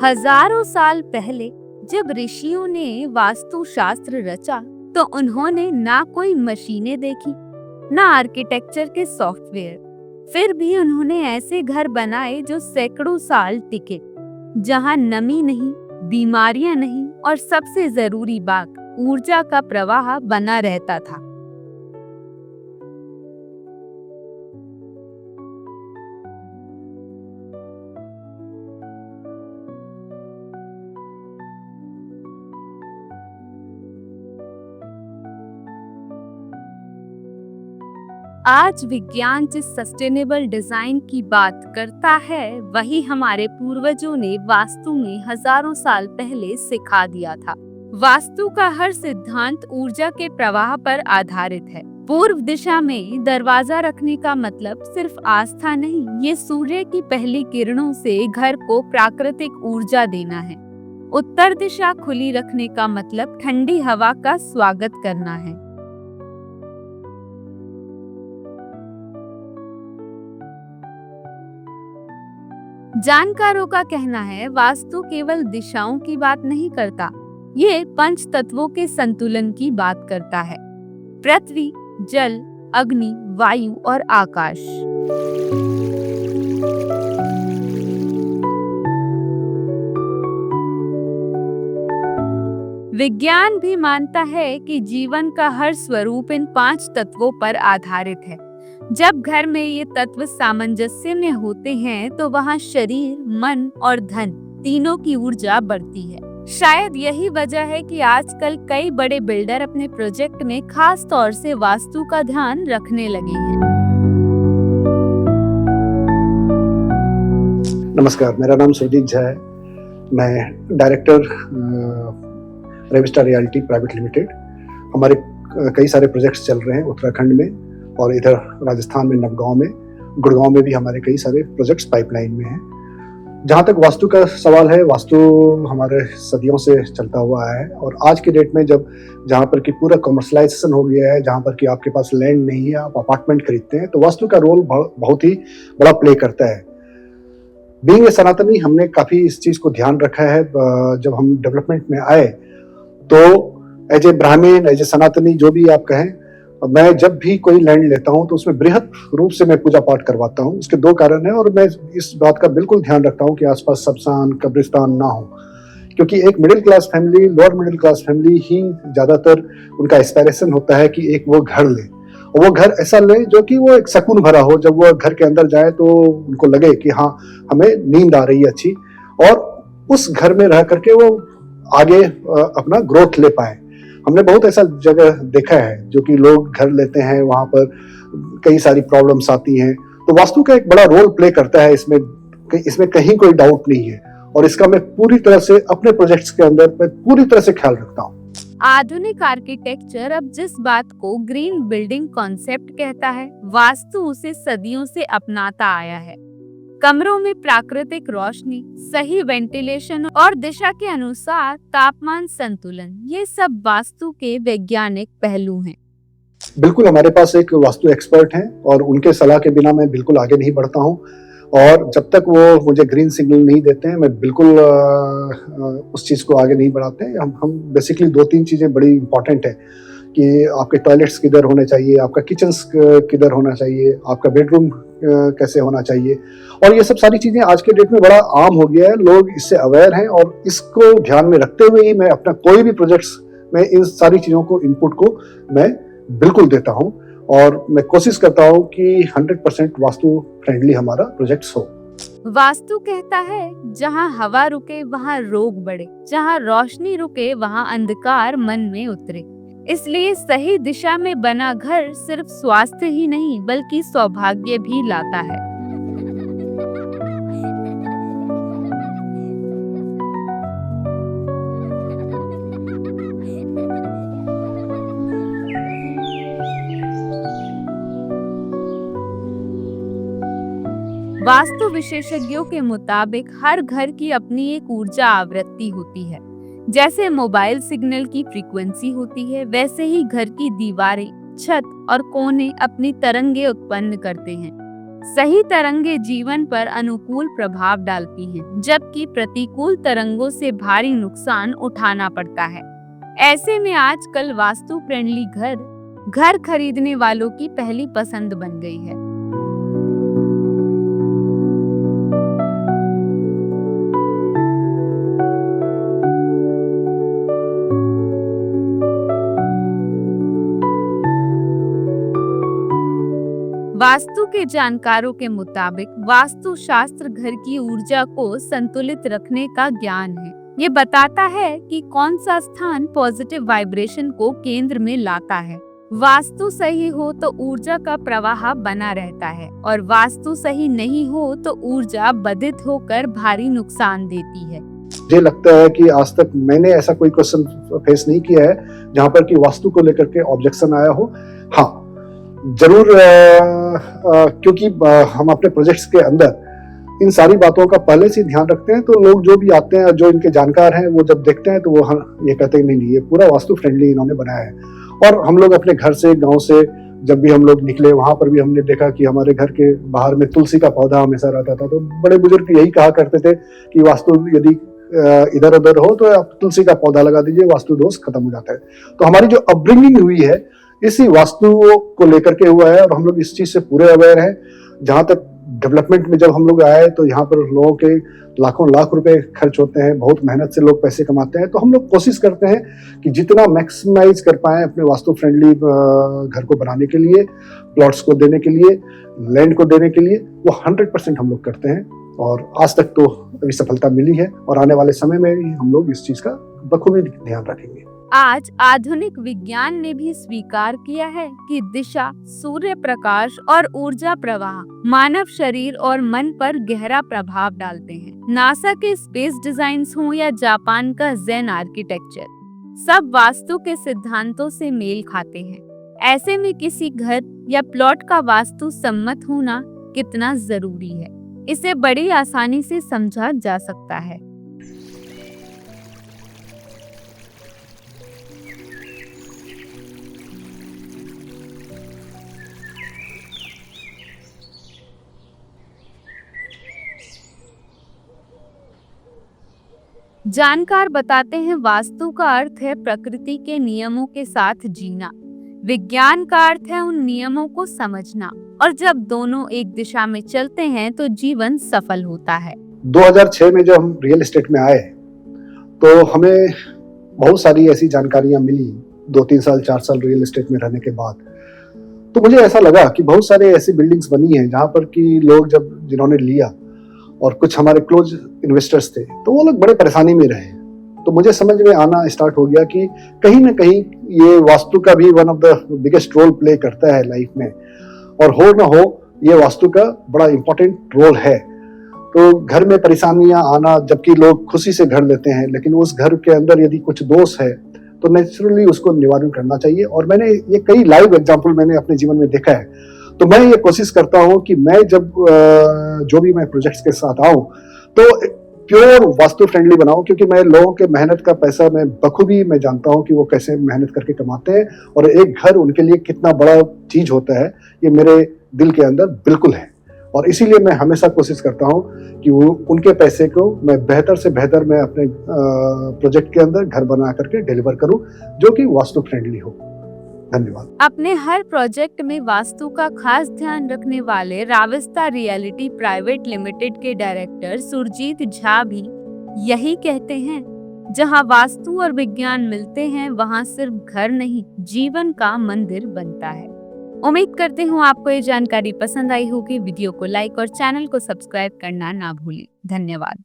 हजारों साल पहले जब ऋषियों ने वास्तुशास्त्र रचा, तो उन्होंने ना कोई मशीनें देखी, ना आर्किटेक्चर के सॉफ्टवेयर। फिर भी उन्होंने ऐसे घर बनाए जो सैकड़ों साल टिके, जहां नमी नहीं, बीमारियां नहीं और सबसे जरूरी बात, ऊर्जा का प्रवाह बना रहता था। आज विज्ञान जिस सस्टेनेबल डिजाइन की बात करता है, वही हमारे पूर्वजों ने वास्तु में हजारों साल पहले सिखा दिया था। वास्तु का हर सिद्धांत ऊर्जा के प्रवाह पर आधारित है। पूर्व दिशा में दरवाजा रखने का मतलब सिर्फ आस्था नहीं, ये सूर्य की पहली किरणों से घर को प्राकृतिक ऊर्जा देना है। उत्तर दिशा खुली रखने का मतलब ठंडी हवा का स्वागत करना है। जानकारों का कहना है, वास्तु केवल दिशाओं की बात नहीं करता, ये पंच तत्वों के संतुलन की बात करता है। पृथ्वी, जल, अग्नि, वायु और आकाश। विज्ञान भी मानता है कि जीवन का हर स्वरूप इन पांच तत्वों पर आधारित है। जब घर में ये तत्व सामंजस्य में होते हैं, तो वहाँ शरीर, मन और धन तीनों की ऊर्जा बढ़ती है। शायद यही वजह है कि आजकल कई बड़े बिल्डर अपने प्रोजेक्ट में खास तौर से वास्तु का ध्यान रखने लगे हैं। नमस्कार, मेरा नाम सुरजीत झा है। मैं डायरेक्टर रेविस्टा रियल्टी प्राइवेट लिमिटेड। हमारे कई सारे प्रोजेक्ट्स चल रहे हैं उत्तराखंड में और इधर राजस्थान में नवगांव में, गुड़गांव में भी हमारे कई सारे प्रोजेक्ट्स पाइपलाइन में हैं। जहाँ तक वास्तु का सवाल है, वास्तु हमारे सदियों से चलता हुआ है और आज के डेट में जब जहाँ पर कि पूरा कमर्शलाइजेशन हो गया है, जहाँ पर कि आपके पास लैंड नहीं है, आप अपार्टमेंट खरीदते हैं, तो वास्तु का रोल बहुत ही बड़ा प्ले करता है। बीइंग ए सनातनी, हमने काफ़ी इस चीज़ को ध्यान रखा है। जब हम डेवलपमेंट में आए तो एज ए ब्राह्मण, एज ए सनातनी, जो भी आप कहें, मैं जब भी कोई लैंड लेता हूं तो उसमें बृहद रूप से मैं पूजा पाठ करवाता हूं। इसके दो कारण हैं और मैं इस बात का बिल्कुल ध्यान रखता हूं कि आसपास शमशान, कब्रिस्तान ना हो, क्योंकि एक middle class family, lower middle class family ही ज़्यादातर उनका एस्पिरेशन होता है कि एक वो घर ले, और वो घर ऐसा ले जो कि वो एक सुकून भरा हो। जब वो घर के अंदर जाए तो उनको लगे कि हाँ, हमें नींद आ रही है अच्छी, और उस घर में रह करके वो आगे अपना ग्रोथ ले पाए। हमने बहुत ऐसा जगह देखा है जो कि लोग घर लेते हैं, वहाँ पर कई सारी प्रॉब्लम्स आती हैं। तो वास्तु का एक बड़ा रोल प्ले करता है इसमें कहीं कोई डाउट नहीं है, और इसका मैं पूरी तरह से अपने प्रोजेक्ट्स के अंदर मैं पूरी तरह से ख्याल रखता हूँ। आधुनिक आर्किटेक्चर अब जिस बात को ग्रीन बिल्डिंग कॉन्सेप्ट कहता है, वास्तु उसे सदियों से अपनाता आया है। कमरों में प्राकृतिक रोशनी, सही वेंटिलेशन और दिशा के अनुसार तापमान संतुलन, ये सब वास्तु के वैज्ञानिक पहलू हैं। बिल्कुल, हमारे पास एक वास्तु एक्सपर्ट हैं और उनके सलाह के बिना मैं बिल्कुल आगे नहीं बढ़ता हूँ, और जब तक वो मुझे ग्रीन सिग्नल नहीं देते हैं, मैं बिल्कुल उस चीज़ को आगे नहीं बढ़ाते हैं। हम बेसिकली 2-3 चीज़ें बड़ी इंपॉर्टेंट है कि आपके टॉयलेट्स किधर होने चाहिए, आपका किचन किधर होना चाहिए, आपका बेडरूम कैसे होना चाहिए, और ये सब सारी चीज़ें आज के डेट में बड़ा आम हो गया है। लोग इससे अवेयर हैं और इसको ध्यान में रखते हुए ही मैं अपना कोई भी प्रोजेक्ट्स में इन सारी चीज़ों को, इनपुट को मैं बिल्कुल देता हूँ, और मैं कोशिश करता हूँ कि 100% वास्तु फ्रेंडली हमारा प्रोजेक्ट्स हो। वास्तु कहता है, जहाँ हवा रुके वहाँ रोग बढ़े, जहाँ रोशनी रुके वहाँ अंधकार मन में उतरे। इसलिए सही दिशा में बना घर सिर्फ स्वास्थ्य ही नहीं, बल्कि सौभाग्य भी लाता है। वास्तु विशेषज्ञों के मुताबिक हर घर की अपनी एक ऊर्जा आवृत्ति होती है। जैसे मोबाइल सिग्नल की फ्रीक्वेंसी होती है, वैसे ही घर की दीवारें, छत और कोने अपनी तरंगे उत्पन्न करते हैं। सही तरंगे जीवन पर अनुकूल प्रभाव डालती हैं, जबकि प्रतिकूल तरंगों से भारी नुकसान उठाना पड़ता है। ऐसे में आजकल वास्तु फ्रेंडली घर खरीदने वालों की पहली पसंद बन गई है। वास्तु के जानकारों के मुताबिक वास्तु शास्त्र घर की ऊर्जा को संतुलित रखने का ज्ञान है। ये बताता है कि कौन सा स्थान पॉजिटिव वाइब्रेशन को केंद्र में लाता है। वास्तु सही हो तो ऊर्जा का प्रवाह बना रहता है और वास्तु सही नहीं हो तो ऊर्जा बाधित होकर भारी नुकसान देती है। मुझे लगता है कि आज तक मैंने ऐसा कोई क्वेश्चन फेस नहीं किया है जहां पर कि वास्तु को लेकर के ऑब्जेक्शन आया हो। हाँ, जरूर क्योंकि हम अपने प्रोजेक्ट्स के अंदर इन सारी बातों का पहले से ध्यान रखते हैं, तो लोग जो भी आते हैं, जो इनके जानकार हैं, वो जब देखते हैं तो वो ये कहते हैं नहीं, ये पूरा वास्तु फ्रेंडली इन्होंने बनाया है। और हम लोग अपने घर से, गांव से जब भी हम लोग निकले, वहां पर भी हमने देखा कि हमारे घर के बाहर में तुलसी का पौधा हमेशा रहता था। तो बड़े बुजुर्ग यही कहा करते थे कि वास्तु यदि इधर उधर हो तो आप तुलसी का पौधा लगा दीजिए, वास्तु दोष खत्म हो जाता है। तो हमारी जो अपब्रिंगिंग हुई है इसी वास्तु को लेकर के हुआ है और हम लोग इस चीज से पूरे अवेयर हैं। जहां तक डेवलपमेंट में जब हम लोग आए तो यहाँ पर लोगों के लाखों लाख रुपए खर्च होते हैं, बहुत मेहनत से लोग पैसे कमाते हैं। तो हम लोग कोशिश करते हैं कि जितना मैक्सिमाइज कर पाए अपने वास्तु फ्रेंडली घर को बनाने के लिए, प्लॉट्स को देने के लिए, लैंड को देने के लिए, वो 100% हम लोग करते हैं। और आज तक तो अभी सफलता मिली है और आने वाले समय में भी हम लोग इस चीज का बखूबी ध्यान रखेंगे। आज आधुनिक विज्ञान ने भी स्वीकार किया है कि दिशा, सूर्य प्रकाश और ऊर्जा प्रवाह मानव शरीर और मन पर गहरा प्रभाव डालते हैं। नासा के स्पेस डिजाइन्स हो या जापान का ज़ेन आर्किटेक्चर, सब वास्तु के सिद्धांतों से मेल खाते हैं। ऐसे में किसी घर या प्लॉट का वास्तु सम्मत होना कितना जरूरी है, इसे बड़ी आसानी से समझा जा सकता है। जानकार बताते हैं वास्तु का अर्थ है प्रकृति के नियमों के साथ जीना, विज्ञान का अर्थ है उन नियमों को समझना, और जब दोनों एक दिशा में चलते हैं तो जीवन सफल होता है। 2006 में जब हम रियल एस्टेट में आए तो हमें बहुत सारी ऐसी जानकारियां मिली 2-3 साल 4 साल रियल एस्टेट में रहने के बाद। तो मुझे ऐसा लगा कि बहुत सारे ऐसी बिल्डिंग्स बनी हैं जहां पर कि लोग जिन्होंने लिया और कुछ हमारे क्लोज इन्वेस्टर्स थे तो वो लोग बड़े परेशानी में रहे। तो मुझे समझ में आना स्टार्ट हो गया कि कहीं ना कहीं ये वास्तु का भी one of the biggest role play करता है लाइफ में, और हो ना हो ये वास्तु का बड़ा इंपॉर्टेंट रोल है। तो घर में परेशानियां आना, जबकि लोग खुशी से घर लेते हैं, लेकिन उस घर के अंदर यदि कुछ दोष है तो नेचुरली उसको निवारण करना चाहिए। और मैंने ये कई लाइव एग्जाम्पल मैंने अपने जीवन में देखा है। तो मैं ये कोशिश करता हूँ कि मैं जब जो भी मैं प्रोजेक्ट्स के साथ आऊँ तो प्योर वास्तु फ्रेंडली बनाऊं, क्योंकि मैं लोगों के मेहनत का पैसा मैं बखूबी मैं जानता हूं कि वो कैसे मेहनत करके कमाते हैं और एक घर उनके लिए कितना बड़ा चीज होता है, ये मेरे दिल के अंदर बिल्कुल है। और इसीलिए मैं हमेशा कोशिश करता हूं कि वो उनके पैसे को मैं बेहतर से बेहतर मैं अपने प्रोजेक्ट के अंदर घर बना करके डिलीवर करूं जो कि वास्तु फ्रेंडली हो। धन्यवाद। अपने हर प्रोजेक्ट में वास्तु का खास ध्यान रखने वाले राविस्ता रियलिटी प्राइवेट लिमिटेड के डायरेक्टर सुरजीत झा भी यही कहते हैं, जहां वास्तु और विज्ञान मिलते हैं वहां सिर्फ घर नहीं, जीवन का मंदिर बनता है। उम्मीद करते हूँ आपको ये जानकारी पसंद आई होगी। वीडियो को लाइक और चैनल को सब्सक्राइब करना ना भूलें। धन्यवाद।